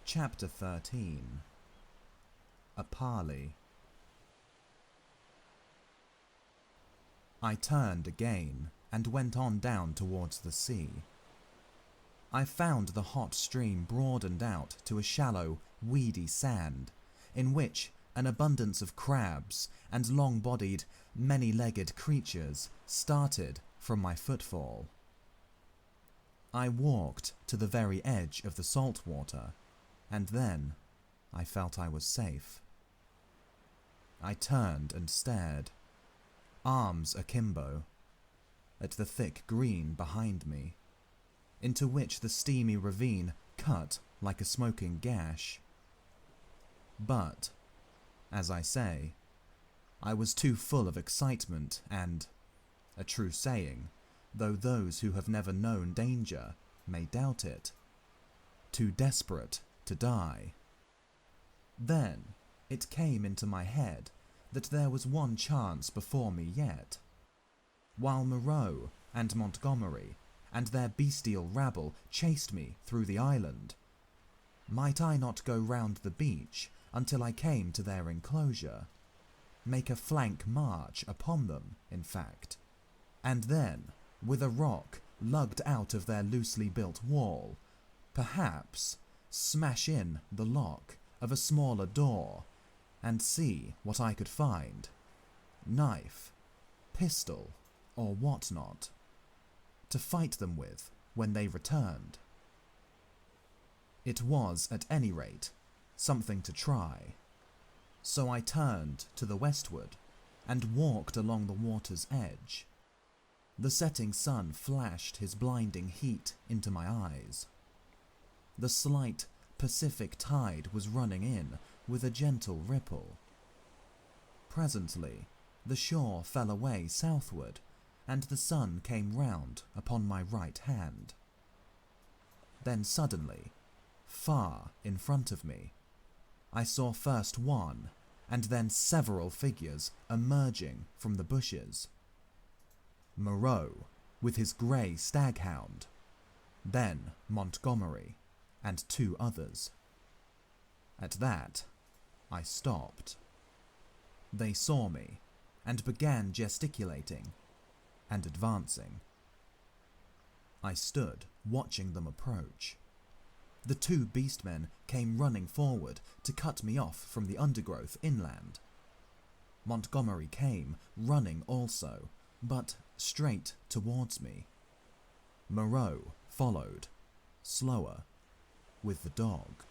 Chapter 13. A Parley. I turned again and went on down towards the sea. I found the hot stream broadened out to a shallow, weedy sand, in which an abundance of crabs and long-bodied, many-legged creatures started from my footfall. I walked to the very edge of the salt water, and then I felt I was safe. I turned and stared, arms akimbo, at the thick green behind me, into which the steamy ravine cut like a smoking gash. But, as I say, I was too full of excitement and, a true saying, though those who have never known danger may doubt it, too desperate to die. Then it came into my head that there was one chance before me yet. While Moreau and Montgomery and their bestial rabble chased me through the island, might I not go round the beach until I came to their enclosure, make a flank march upon them, in fact, and then, with a rock lugged out of their loosely built wall, perhaps smash in the lock of a smaller door and see what I could find, knife, pistol, or what not, to fight them with when they returned. It was, at any rate, something to try, so I turned to the westward and walked along the water's edge. The setting sun flashed his blinding heat into my eyes. The slight Pacific tide was running in with a gentle ripple. Presently, the shore fell away southward, and the sun came round upon my right hand. Then suddenly, far in front of me, I saw first one and then several figures emerging from the bushes. Moreau, with his grey staghound, then Montgomery, and two others. At that, I stopped. They saw me, and began gesticulating, and advancing. I stood, watching them approach. The two beastmen came running forward to cut me off from the undergrowth inland. Montgomery came, running also, but straight towards me. Moreau followed, slower, with the dog.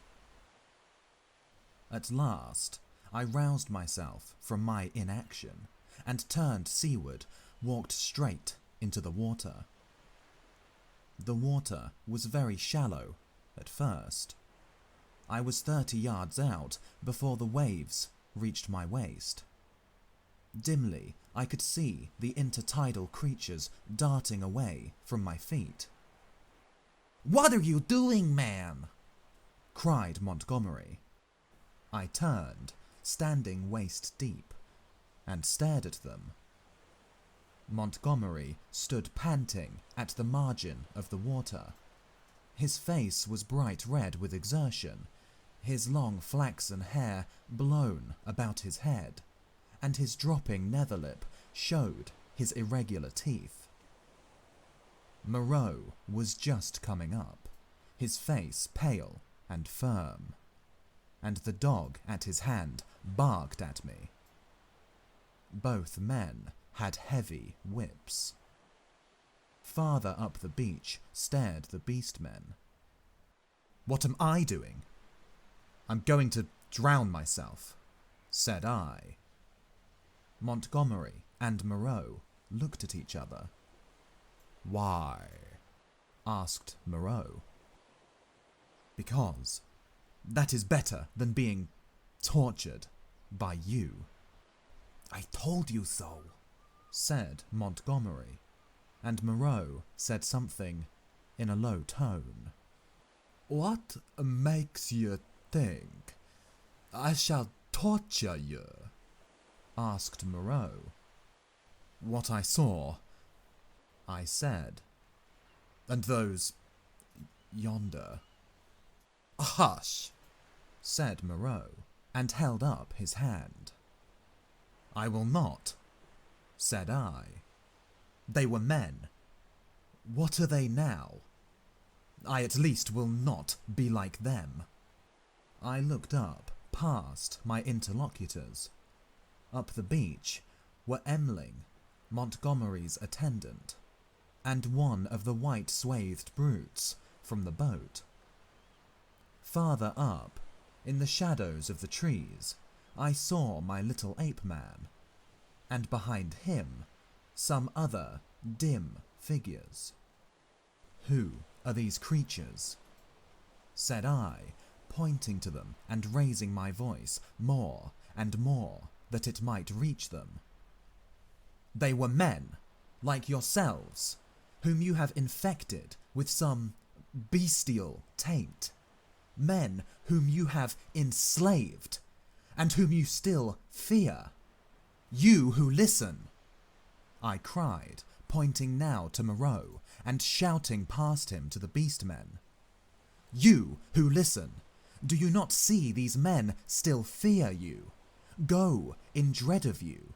At last, I roused myself from my inaction, and turned seaward, walked straight into the water. The water was very shallow at first. I was 30 yards out before the waves reached my waist. Dimly, I could see the intertidal creatures darting away from my feet. "What are you doing, man?" cried Montgomery. I turned, standing waist deep, and stared at them. Montgomery stood panting at the margin of the water. His face was bright red with exertion, his long flaxen hair blown about his head, and his dropping netherlip showed his irregular teeth. Moreau was just coming up, his face pale and firm, and the dog at his hand barked at me. Both men had heavy whips. Farther up the beach stared the beastmen. "What am I doing?" "I'm going to drown myself," said I. Montgomery and Moreau looked at each other. "Why?" asked Moreau. "Because that is better than being tortured by you." "I told you so," said Montgomery, and Moreau said something in a low tone. "What makes you think I shall torture you?" asked Moreau. "What I saw," I said. "And those yonder." "Hush!" said Moreau, and held up his hand. I will not, said I. They were men. What are they now? I at least will not be like them. I looked up, past my interlocutors. Up the beach were Emling, Montgomery's attendant, and one of the white-swathed brutes from the boat. Farther up, in the shadows of the trees, I saw my little ape-man, and behind him, some other dim figures. Who are these creatures? Said I, pointing to them and raising my voice more and more that it might reach them. They were men, like yourselves, whom you have infected with some bestial taint. Men whom you have enslaved, and whom you still fear. You who listen, I cried, pointing now to Moreau and shouting past him to the beastmen. You who listen, do you not see these men still fear you, go in dread of you?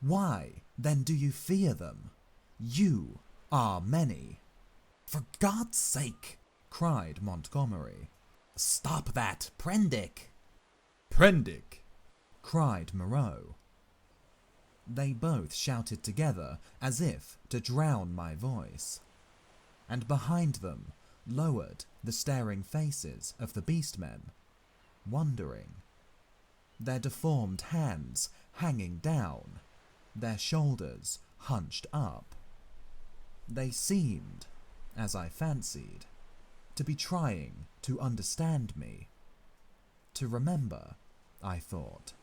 Why then do you fear them? You are many. For God's sake, cried Montgomery. Stop that, Prendick! Prendick! Cried Moreau. They both shouted together as if to drown my voice, and behind them lowered the staring faces of the beastmen, wondering, their deformed hands hanging down, their shoulders hunched up. They seemed, as I fancied, to be trying to understand me, to remember, I thought,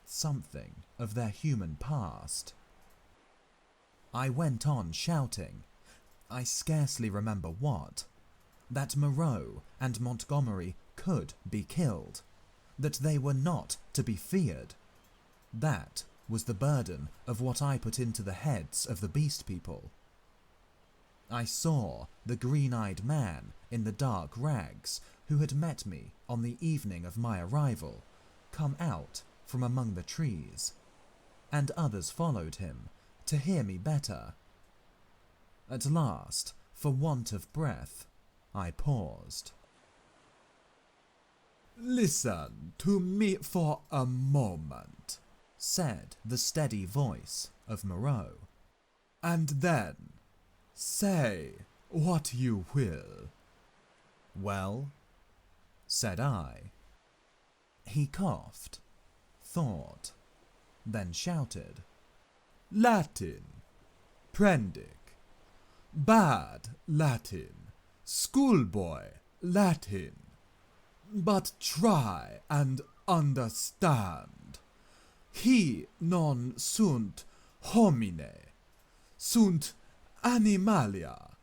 something of their human past. I went on shouting, I scarcely remember what, that Moreau and Montgomery could be killed, that they were not to be feared. That was the burden of what I put into the heads of the beast people. I saw the green-eyed man in the dark rags who had met me on the evening of my arrival come out from among the trees, and others followed him to hear me better. At last, for want of breath, I paused. Listen to me for a moment, said the steady voice of Moreau, and then say what you will. Well, said I. He coughed, thought, then shouted. Latin, Prendick, bad Latin, schoolboy Latin, but try and understand. He non sunt homine, sunt animalia,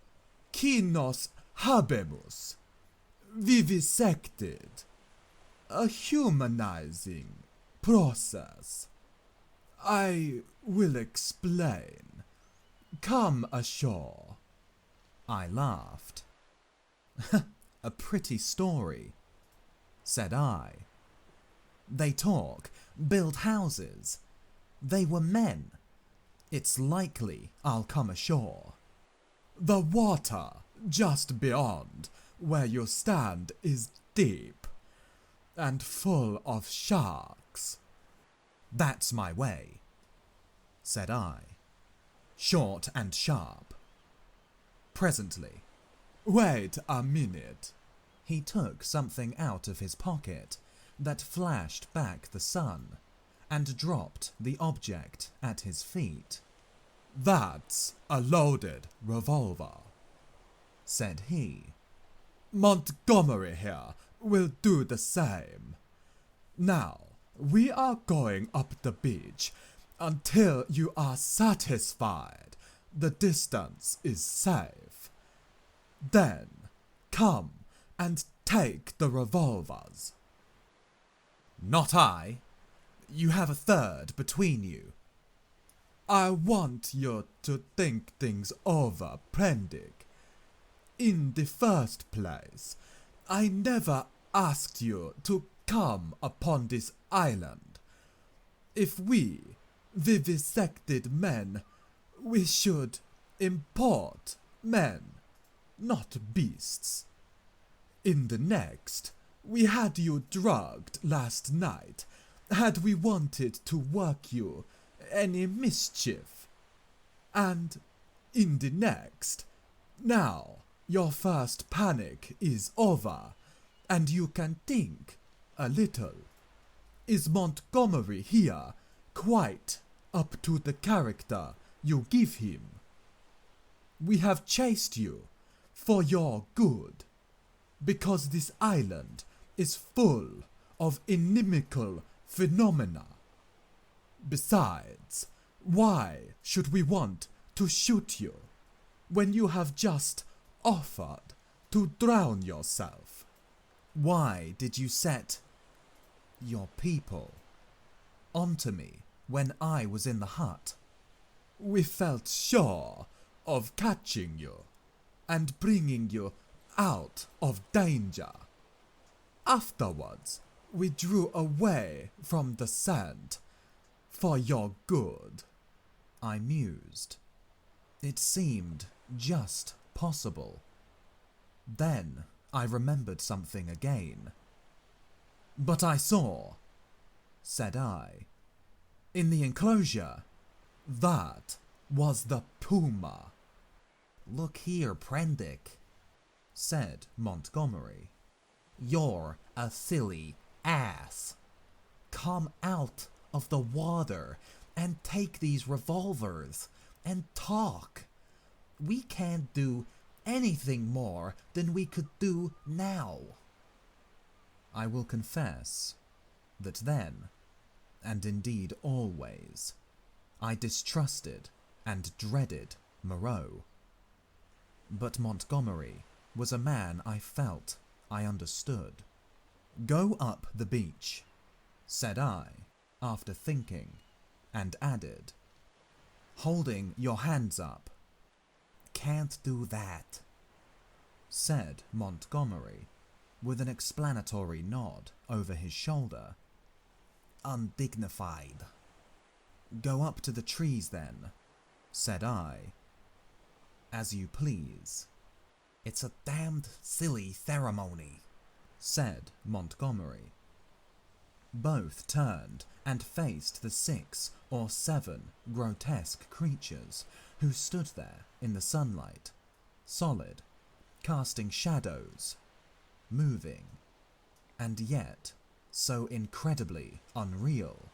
qui nos habemus, vivisected, a humanizing process. I will explain. Come ashore. I laughed. A pretty story, said I. They talk, build houses. They were men. It's likely I'll come ashore. The water just beyond where you stand is deep and full of sharks. That's my way, said I, short and sharp. Presently. Wait a minute. He took something out of his pocket that flashed back the sun and dropped the object at his feet. That's a loaded revolver, said he. Montgomery here will do the same. Now, we are going up the beach until you are satisfied the distance is safe. Then, come and take the revolvers. Not I. You have a third between you. I want you to think things over, Prendick. In the first place, I never asked you to come upon this island. If we, vivisected men, we should import men, not beasts. In the next, we had you drugged last night, had we wanted to work you any mischief. And in the next, now your first panic is over, and you can think a little. Is Montgomery here quite up to the character you give him? We have chased you for your good, because this island is full of inimical phenomena. Besides, why should we want to shoot you when you have just offered to drown yourself? Why did you set your people onto me when I was in the hut? We felt sure of catching you and bringing you out of danger. Afterwards, we drew away from the scent for your good. I mused. It seemed just possible. Then I remembered something again. But I saw, said I, in the enclosure. That was the puma. Look here, Prendick, said Montgomery. you're a silly ass. Come out of the water and take these revolvers and talk. We can't do anything more than we could do now. I will confess that then, and indeed always, I distrusted and dreaded Moreau. But Montgomery was a man I felt I understood. Go up the beach, said I, after thinking, and added, holding your hands up. Can't do that, said Montgomery, with an explanatory nod over his shoulder. undignified. Go up to the trees then, said I. As you please. It's a damned silly ceremony, said Montgomery. Both turned and faced the 6 or 7 grotesque creatures who stood there in the sunlight, solid, casting shadows, moving, and yet so incredibly unreal.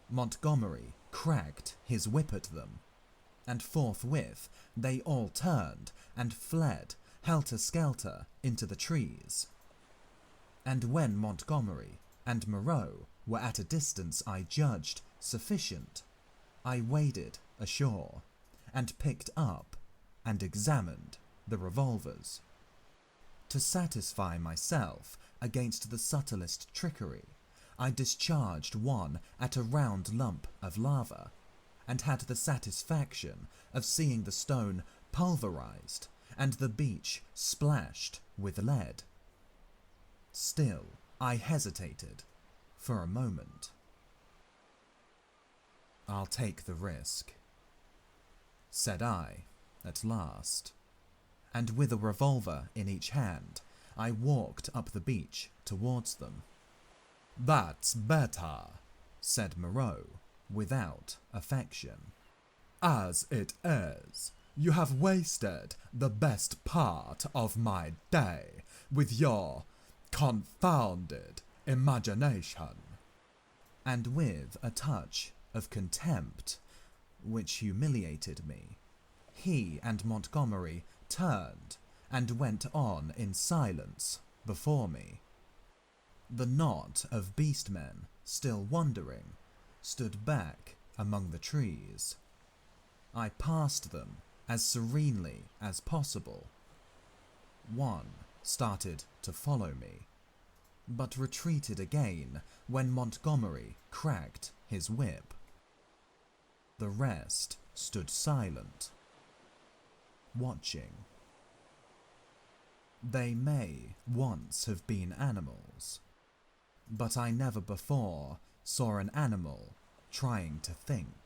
Montgomery cracked his whip at them, and forthwith they all turned and fled helter-skelter into the trees. And when Montgomery and Moreau were at a distance I judged sufficient, I waded ashore and picked up and examined the revolvers. To satisfy myself against the subtlest trickery, I discharged one at a round lump of lava, and had the satisfaction of seeing the stone pulverized and the beach splashed with lead. Still, I hesitated for a moment. I'll take the risk, said I at last, and with a revolver in each hand, I walked up the beach towards them. That's better, said Moreau, without affection. As it is, you have wasted the best part of my day with your confounded imagination. And with a touch of contempt, which humiliated me, he and Montgomery turned and went on in silence before me. The knot of beastmen, still wondering, stood back among the trees. I passed them as serenely as possible. One started to follow me, but retreated again when Montgomery cracked his whip. The rest stood silent, watching. They may once have been animals, but I never before saw an animal trying to think.